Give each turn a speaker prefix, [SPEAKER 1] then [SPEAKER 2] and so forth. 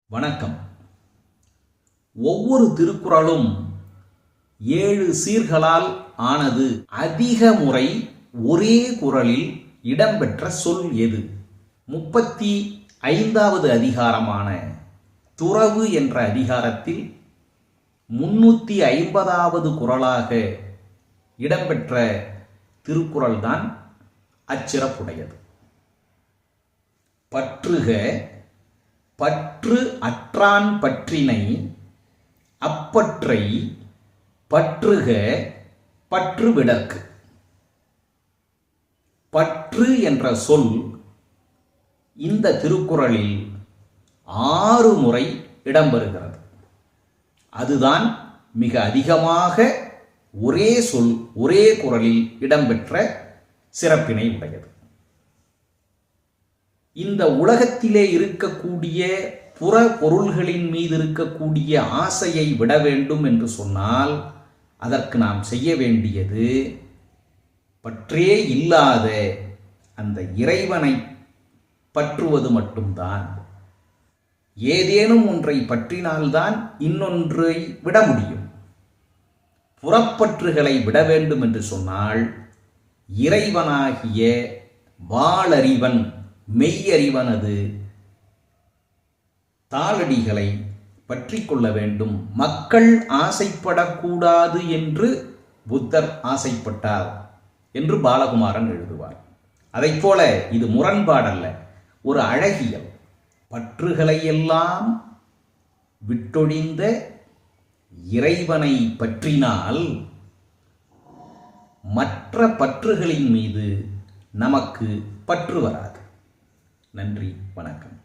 [SPEAKER 1] வணக்கம். ஒவ்வொரு திருக்குறளும் 7 சீர்களால் ஆனது. அதிக முறை ஒரே குறளில் இடம்பெற்ற சொல் எது? 35வது அதிகாரமான துறவு என்ற அதிகாரத்தில் 350வது குறளாக இடம்பெற்ற திருக்குறள் தான் அச்சிறப்புடையது. பற்றுக பற்று அற்றான் பற்றினை அப்பற்றை பற்றுக பற்று விடற்கு. பற்று என்ற சொல் இந்த திருக்குறளில் 6 முறை இடம்பெறுகிறது. அதுதான் மிக அதிகமாக ஒரே சொல் ஒரே குறளில் இடம்பெற்ற சிறப்பினை உடையது. இந்த உலகத்திலே இருக்கக்கூடிய புற பொருள்களின் மீது இருக்கக்கூடிய ஆசையை விட வேண்டும் என்று சொன்னால் அதற்கு நாம் செய்ய வேண்டியது பற்றே இல்லாத அந்த இறைவனை பற்றுவது மட்டும்தான். ஏதேனும் ஒன்றை பற்றினால்தான் இன்னொன்றை விட முடியும். புறப்பற்றுகளை விட வேண்டும் என்று சொன்னால் இறைவனாகிய வாளறிவன் மெய்யறிவனது தாளடிகளை பற்றி கொள்ள வேண்டும். மக்கள் ஆசைப்படக்கூடாது என்று புத்தர் ஆசைப்பட்டார் என்று பாலகுமாரன் எழுதுவார். அதைப்போல இது முரண்பாடல்ல, ஒரு அழகியல். பற்றுகளை எல்லாம் விட்டொழிந்த இறைவனை பற்றினால் மற்ற பற்றுகளின் மீது நமக்கு பற்று வராது. நன்றி, வணக்கம்.